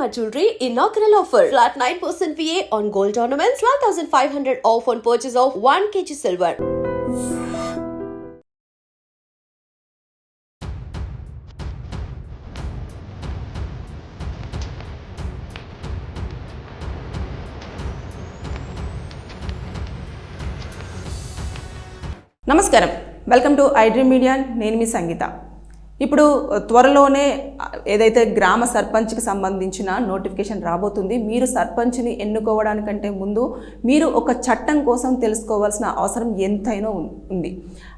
Shalimar Jewelry inaugural offer. Flat 9% VA on gold ornaments, 12,500 off on purchase of 1 kg silver. నమస్కారం, welcome to iDream media. నేను మీ సంగీత. ఇప్పుడు త్వరలోనే ఏదైతే గ్రామ సర్పంచ్కి సంబంధించిన నోటిఫికేషన్ రాబోతుంది. మీరు సర్పంచ్ని ఎన్నుకోవడానికంటే ముందు మీరు ఒక చట్టం కోసం తెలుసుకోవాల్సిన అవసరం ఎంతైనా ఉంది.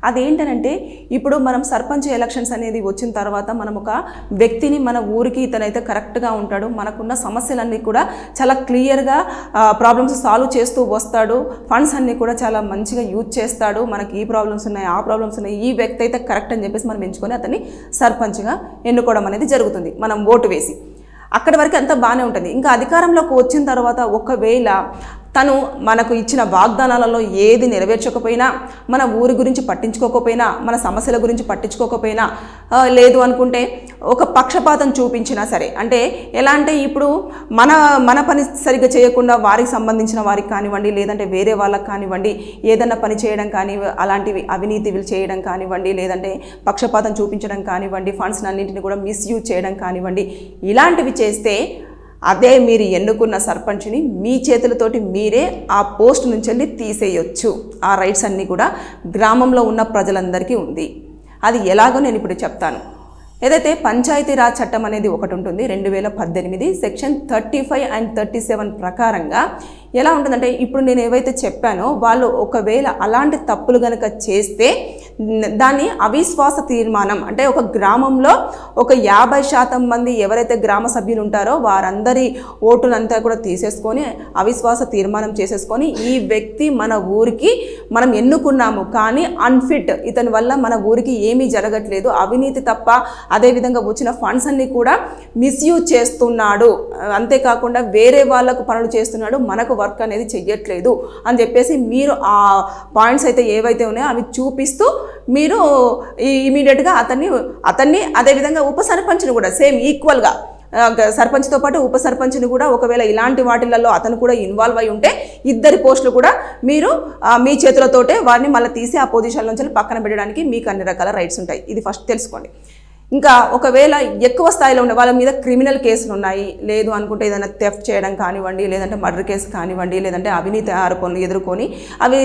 అదేంటనంటే, ఇప్పుడు మనం సర్పంచ్ ఎలక్షన్స్ అనేది వచ్చిన తర్వాత మనం ఒక వ్యక్తిని మన ఊరికి ఇతనైతే కరెక్ట్గా ఉంటాడు, మనకున్న సమస్యలన్నీ కూడా చాలా క్లియర్గా ప్రాబ్లమ్స్ సాల్వ్ చేస్తూ వస్తాడు, ఫండ్స్ అన్నీ కూడా చాలా మంచిగా యూజ్ చేస్తాడు, మనకి ఈ ప్రాబ్లమ్స్ ఉన్నాయి ఆ ప్రాబ్లమ్స్ ఉన్నాయి, ఈ వ్యక్తి అయితే కరెక్ట్ అని చెప్పేసి మనం ఎంచుకొని అతన్ని సర్పంచ్గా ఎన్నుకోవడం అనేది జరుగుతుంది. మనం ఓటు వేసి అక్కడి వరకు అంతా బాగానే ఉంటుంది. ఇంకా అధికారంలోకి వచ్చిన తర్వాత ఒకవేళ తను మనకు ఇచ్చిన వాగ్దానాలలో ఏది నెరవేర్చకపోయినా, మన ఊరి గురించి పట్టించుకోకపోయినా, మన సమస్యల గురించి పట్టించుకోకపోయినా, లేదు అనుకుంటే ఒక పక్షపాతం చూపించినా సరే, అంటే ఎలా అంటే ఇప్పుడు మన పని సరిగ్గా చేయకుండా వారికి సంబంధించిన వారికి కానివ్వండి, లేదంటే వేరే వాళ్ళకి కానివ్వండి, ఏదన్నా పని చేయడం కానీ, అలాంటివి అవినీతివి చేయడం కానివ్వండి, లేదంటే పక్షపాతం చూపించడం కానివ్వండి, ఫండ్స్ అన్నింటినీ కూడా మిస్యూజ్ చేయడం కానివ్వండి, ఇలాంటివి చేస్తే అదే మీరు ఎన్నుకున్న సర్పంచ్ని మీ చేతులతోటి మీరే ఆ పోస్ట్ నుంచి వెళ్ళి తీసేయొచ్చు. ఆ రైట్స్ అన్నీ కూడా గ్రామంలో ఉన్న ప్రజలందరికీ ఉంది. అది ఎలాగో నేను ఇప్పుడు చెప్తాను. ఏదైతే పంచాయతీరాజ్ చట్టం అనేది ఒకటి ఉంటుంది, 2018 సెక్షన్ 35 and 37 ప్రకారంగా ఎలా ఉంటుందంటే, ఇప్పుడు నేను ఏవైతే చెప్పానో వాళ్ళు ఒకవేళ అలాంటి తప్పులు కనుక చేస్తే దాన్ని అవిశ్వాస తీర్మానం, అంటే ఒక గ్రామంలో ఒక 50% మంది ఎవరైతే గ్రామ సభ్యులు ఉంటారో వారందరి ఓటునంతా కూడా తీసేసుకొని అవిశ్వాస తీర్మానం చేసేసుకొని, ఈ వ్యక్తి మన ఊరికి మనం ఎన్నుకున్నాము కానీ అన్ఫిట్, ఇతని వల్ల మన ఊరికి ఏమీ జరగట్లేదు, అవినీతి తప్ప అదేవిధంగా వచ్చిన ఫండ్స్ అన్నీ కూడా మిస్యూజ్ చేస్తున్నాడు, అంతేకాకుండా వేరే వాళ్ళకు పనులు చేస్తున్నాడు, మనకు వర్క్ అనేది చెయ్యట్లేదు అని చెప్పేసి మీరు ఆ పాయింట్స్ అయితే ఏవైతే ఉన్నాయో అవి చూపిస్తూ మీరు ఇమీడియట్గా అతన్ని అదేవిధంగా ఉప సర్పంచ్ని కూడా సేమ్ ఈక్వల్గా, సర్పంచ్తో పాటు ఉప సర్పంచ్ని కూడా ఒకవేళ ఇలాంటి వాటిలలో అతను కూడా ఇన్వాల్వ్ అయి ఉంటే ఇద్దరి పోస్టులు కూడా మీరు మీ చేతులతోటే వారిని మళ్ళీ తీసి ఆ పొజిషన్ నుంచి పక్కన పెట్టడానికి మీకు అన్ని రకాల రైట్స్ ఉంటాయి. ఇది ఫస్ట్ తెలుసుకోండి. ఇంకా ఒకవేళ ఎక్కువ స్థాయిలో ఉండే వాళ్ళ మీద క్రిమినల్ కేసులు ఉన్నాయి, లేదు అనుకుంటే ఏదైనా థెఫ్ట్ చేయడం కానివ్వండి, లేదంటే మర్డర్ కేసు కానివ్వండి, లేదంటే అవినీతి ఆరోపణలు ఎదుర్కొని అవి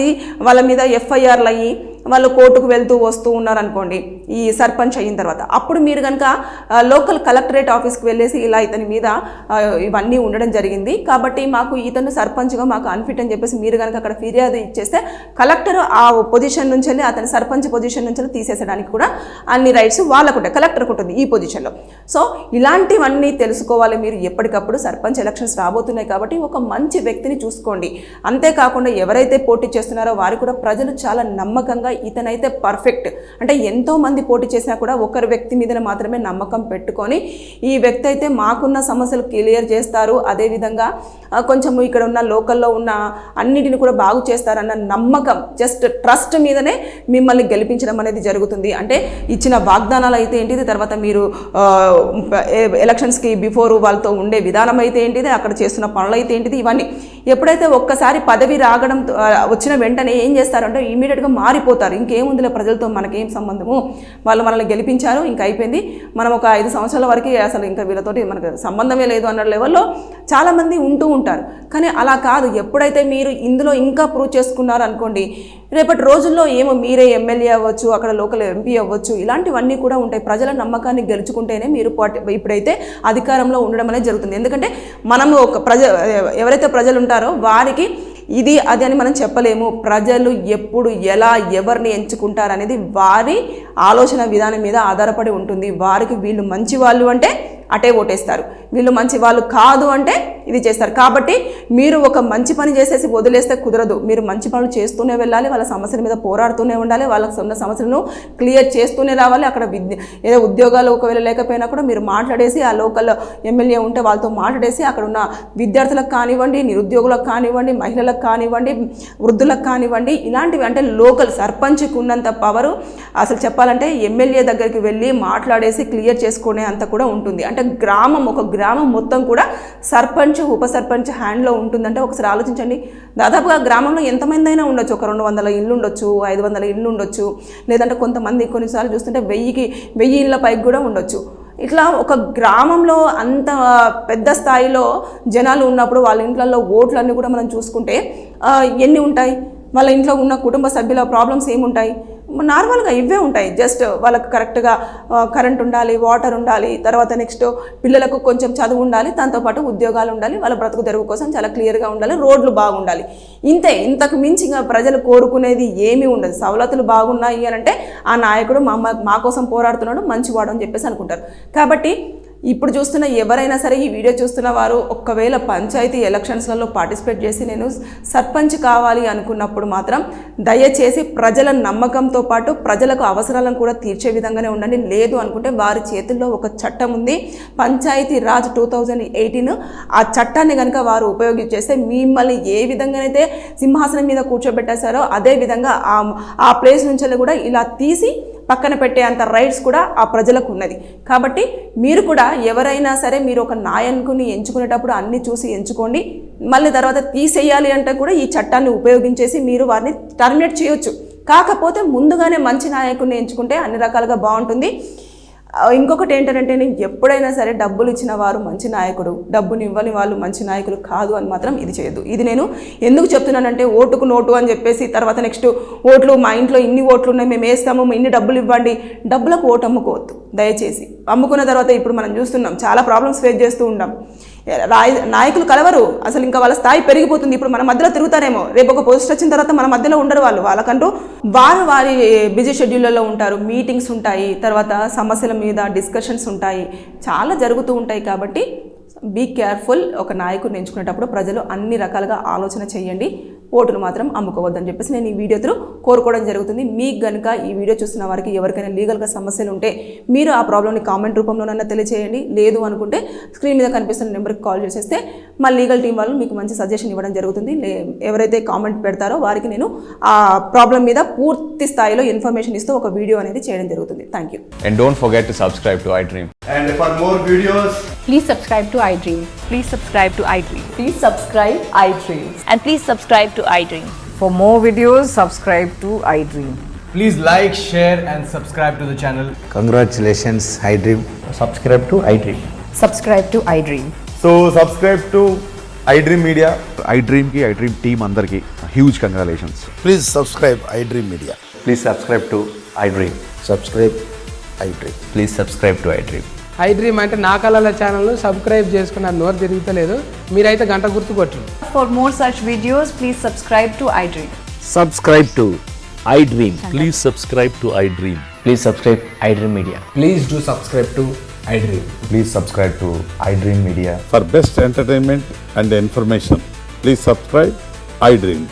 వాళ్ళ మీద ఎఫ్ఐఆర్లు అయ్యి వాళ్ళు కోర్టుకు వెళ్తూ వస్తూ ఉన్నారనుకోండి ఈ సర్పంచ్ అయిన తర్వాత, అప్పుడు మీరు కనుక లోకల్ కలెక్టరేట్ ఆఫీస్కి వెళ్ళేసి ఇలా ఇతని మీద ఇవన్నీ ఉండడం జరిగింది కాబట్టి మాకు ఇతను సర్పంచ్గా మాకు అన్ఫిట్ అని చెప్పేసి మీరు కనుక అక్కడ ఫిర్యాదు ఇచ్చేస్తే కలెక్టర్ ఆ పొజిషన్ నుంచి వెళ్ళి అతని సర్పంచ్ పొజిషన్ నుంచి తీసేసడానికి కూడా అన్ని రైట్స్ వాళ్ళకు ఉంటాయి, కలెక్టర్కి ఉంటుంది ఈ పొజిషన్లో. సో ఇలాంటివన్నీ తెలుసుకోవాలి మీరు ఎప్పటికప్పుడు. సర్పంచ్ ఎలక్షన్స్ రాబోతున్నాయి కాబట్టి ఒక మంచి వ్యక్తిని చూసుకోండి. అంతేకాకుండా ఎవరైతే పోటీ చేస్తున్నారో వారు కూడా ప్రజలు చాలా నమ్మకంగా ఇతనైతే పర్ఫెక్ట్, అంటే ఎంతోమంది పోటీ చేసినా కూడా ఒకరి వ్యక్తి మీద మాత్రమే నమ్మకం పెట్టుకొని ఈ వ్యక్తి అయితే మాకున్న సమస్యలు క్లియర్ చేస్తారు, అదేవిధంగా కొంచెం ఇక్కడ ఉన్న లోకల్లో ఉన్న అన్నిటిని కూడా బాగు చేస్తారన్న నమ్మకం, జస్ట్ ట్రస్ట్ మీదనే మిమ్మల్ని గెలిపించడం అనేది జరుగుతుంది. అంటే ఇచ్చిన వాగ్దానాలు అయితే ఏంటిది, తర్వాత మీరు ఎలక్షన్స్కి బిఫోర్ వాళ్ళతో ఉండే విధానం అయితే ఏంటిది, అక్కడ చేస్తున్న పనులు అయితే ఏంటిది, ఇవన్నీ ఎప్పుడైతే ఒక్కసారి పదవి రాగడం వచ్చిన వెంటనే ఏం చేస్తారంటే ఇమీడియట్గా మారిపోతారు. ఇంకేముందిలే ప్రజలతో మనకేం సంబంధము, వాళ్ళు మనల్ని గెలిపించారు ఇంకా అయిపోయింది, మనం ఒక 5 సంవత్సరాల వరకు అసలు ఇంకా వీళ్ళతోటి మనకు సంబంధమే లేదు అన్న లెవెల్లో చాలామంది ఉంటూ ఉంటారు. కానీ అలా కాదు, ఎప్పుడైతే మీరు ఇందులో ఇంకా ప్రూవ్ చేసుకున్నారు అనుకోండి, రేపటి రోజుల్లో ఏమో మీరే ఎమ్మెల్యే అవ్వచ్చు, అక్కడ లోకల్ ఎంపీ అవ్వచ్చు, ఇలాంటివన్నీ కూడా ఉంటాయి. ప్రజల నమ్మకాన్ని గెలుచుకుంటేనే మీరు ఇప్పుడైతే అధికారంలో ఉండడం అనేది జరుగుతుంది. ఎందుకంటే మనము ఎవరైతే ప్రజలు ఉంటారో వారికి ఇది అది అని మనం చెప్పలేము. ప్రజలు ఎప్పుడు ఎలా ఎవరిని ఎంచుకుంటారనేది వారి ఆలోచన విధానం మీద ఆధారపడి ఉంటుంది. వారికి వీళ్ళు మంచి వాళ్ళు అంటే అటే ఓటేస్తారు, వీళ్ళు మంచి వాళ్ళు కాదు అంటే ఇది చేస్తారు. కాబట్టి మీరు ఒక మంచి పని చేసేసి వదిలేస్తే కుదరదు. మీరు మంచి పనులు చేస్తూనే వెళ్ళాలి, వాళ్ళ సమస్యల మీద పోరాడుతూనే ఉండాలి, వాళ్ళకి ఉన్న సమస్యలను క్లియర్ చేస్తూనే రావాలి. అక్కడ ఏదో ఉద్యోగాలు ఒకవేళ లేకపోయినా కూడా మీరు మాట్లాడేసి, ఆ లోకల్ ఎమ్మెల్యే ఉంటే వాళ్ళతో మాట్లాడేసి అక్కడ ఉన్న విద్యార్థులకు కానివ్వండి, నిరుద్యోగులకు కానివ్వండి, మహిళలకు కానివ్వండి, వృద్ధులకు కానివ్వండి, ఇలాంటివి అంటే లోకల్ సర్పంచ్కి ఉన్నంత పవరు అసలు చెప్పాలంటే ఎమ్మెల్యే దగ్గరికి వెళ్ళి మాట్లాడేసి క్లియర్ చేసుకునే అంత కూడా ఉంటుంది. అంటే ఎందుకంటే ఒక గ్రామం మొత్తం కూడా సర్పంచ్ ఉప సర్పంచ్ హ్యాండ్లో ఉంటుందంటే ఒకసారి ఆలోచించండి. దాదాపుగా గ్రామంలో ఎంతమంది అయినా ఉండొచ్చు, ఒక 200 ఇళ్ళు ఉండొచ్చు, 500 ఇళ్ళు ఉండొచ్చు, లేదంటే కొంతమంది కొన్నిసార్లు చూస్తుంటే 1000 ఇళ్ళ పైకి కూడా ఉండొచ్చు. ఇట్లా ఒక గ్రామంలో అంత పెద్ద స్థాయిలో జనాలు ఉన్నప్పుడు వాళ్ళ ఇంట్లలో ఓట్లన్నీ కూడా మనం చూసుకుంటే ఎన్ని ఉంటాయి, వాళ్ళ ఇంట్లో ఉన్న కుటుంబ సభ్యుల ప్రాబ్లమ్స్ ఏముంటాయి, నార్మల్గా ఇవే ఉంటాయి. జస్ట్ వాళ్ళకు కరెక్ట్గా కరెంట్ ఉండాలి, వాటర్ ఉండాలి, తర్వాత నెక్స్ట్ పిల్లలకు కొంచెం చదువు ఉండాలి, దాంతోపాటు ఉద్యోగాలు ఉండాలి, వాళ్ళ బ్రతుకు తెరువు కోసం చాలా క్లియర్గా ఉండాలి, రోడ్లు బాగుండాలి. ఇంతకు మించి ఇంకా ప్రజలు కోరుకునేది ఏమీ ఉండదు. సవలతులు బాగున్నాయి అని అంటే ఆ నాయకుడు మా కోసం పోరాడుతున్నాడు, మంచివాడు అని చెప్పేసి అనుకుంటారు. కాబట్టి ఇప్పుడు చూస్తున్న ఎవరైనా సరే, ఈ వీడియో చూస్తున్న వారు ఒకవేళ పంచాయతీ ఎలక్షన్స్లలో పార్టిసిపేట్ చేసి నేను సర్పంచ్ కావాలి అనుకున్నప్పుడు మాత్రం దయచేసి ప్రజల నమ్మకంతో పాటు ప్రజలకు అవసరాలను కూడా తీర్చే విధంగానే ఉండండి. లేదు అనుకుంటే వారి చేతుల్లో ఒక చట్టం ఉంది, పంచాయతీ రాజ్ 2018. ఆ చట్టాన్ని కనుక వారు ఉపయోగించేస్తే మిమ్మల్ని ఏ విధంగానైతే సింహాసనం మీద కూర్చోబెట్టేశారో అదే విధంగా ఆ ప్లేస్ నుంచి కూడా ఇలా తీసి పక్కన పెట్టే అంత రైట్స్ కూడా ఆ ప్రజలకు ఉన్నది. కాబట్టి మీరు కూడా ఎవరైనా సరే మీరు ఒక నాయకుని ఎంచుకునేటప్పుడు అన్ని చూసి ఎంచుకోండి. మళ్ళీ తర్వాత తీసేయాలి అంటే కూడా ఈ చట్టాన్ని ఉపయోగించేసి మీరు వారిని టర్మినేట్ చేయొచ్చు. కాకపోతే ముందుగానే మంచి నాయకుడిని ఎంచుకుంటే అన్ని రకాలుగా బాగుంటుంది. ఇంకొకటి ఏంటంటే, నేను ఎప్పుడైనా సరే డబ్బులు ఇచ్చిన వారు మంచి నాయకుడు, డబ్బుని ఇవ్వని వాళ్ళు మంచి నాయకులు కాదు అని మాత్రం ఇది చేయొద్దు. ఇది నేను ఎందుకు చెప్తున్నానంటే, ఓటుకు నోటు అని చెప్పేసి తర్వాత నెక్స్ట్ ఓట్లు, మా ఇంట్లో ఇన్ని ఓట్లు ఉన్నాయి, మేము వేస్తాము, ఇన్ని డబ్బులు ఇవ్వండి, డబ్బులకు ఓటు అమ్ముకోవద్దు దయచేసి. అమ్ముకున్న తర్వాత ఇప్పుడు మనం చూస్తున్నాం, చాలా ప్రాబ్లమ్స్ ఫేస్ చేస్తూ ఉంటాం. నాయకులు కలవరు, అసలు ఇంకా వాళ్ళ స్థాయి పెరిగిపోతుంది. ఇప్పుడు మన మధ్యలో తిరుగుతారేమో, రేపు ఒక పోస్ట్ వచ్చిన తర్వాత మన మధ్యలో ఉండరు వాళ్ళకంటూ వారి బిజీ షెడ్యూల్లో ఉంటారు, మీటింగ్స్ ఉంటాయి, తర్వాత సమస్యల మీద డిస్కషన్స్ ఉంటాయి, చాలా జరుగుతూ ఉంటాయి. కాబట్టి బీ కేర్ఫుల్. ఒక నాయకుడిని ఎంచుకునేటప్పుడు ప్రజలు అన్ని రకాలుగా ఆలోచన చేయండి, ఓటును మాత్రం అమ్ముకోవద్దని చెప్పేసి నేను ఈ వీడియో త్రూ కోరుకోవడం జరుగుతుంది. మీకు కనుక ఈ వీడియో చూస్తున్న వారికి ఎవరికైనా లీగల్గా సమస్యలు ఉంటే మీరు ఆ ప్రాబ్లమ్ని కామెంట్ రూపంలోనన్నా తెలియజేయండి. లేదు అనుకుంటే స్క్రీన్ మీద కనిపిస్తున్న నెంబర్కి కాల్ చేసేస్తే మా లీగల్ టీం వాళ్ళు మీకు మంచి సజెషన్ ఇవ్వడం జరుగుతుంది. ఎవరైతే కామెంట్ పెడతారో వారికి నేను ఆ ప్రాబ్లం మీద పూర్తి స్థాయిలో ఇన్ఫర్మేషన్ ఇస్తూ ఒక వీడియో అనేది చేయడం జరుగుతుంది. Thank you. And don't forget to subscribe to iDream. And for more videos, Please subscribe to iDream. Please subscribe to iDream. Please subscribe iDream. And please subscribe to iDream. For more videos, subscribe to iDream. please like, share and subscribe to the channel. Congratulations, iDream. Subscribe to iDream. Subscribe to iDream. So subscribe to iDream Media. iDream team andarki huge congratulations. Please subscribe iDream Media. Please subscribe to iDream. Subscribe iDream. Please subscribe to iDream. iDream అంటే నా కళల ఛానల్ను subscribe చేసుకున్న నోరు తిరుగుతలేదు, మీరైతే గంట గుర్తు కొట్టండి. For more such videos, please subscribe to iDream. Subscribe to iDream. Please subscribe to iDream. Please subscribe iDream Media. Please do subscribe to iDream. Please subscribe to iDream Media. For best entertainment and information, please subscribe iDream.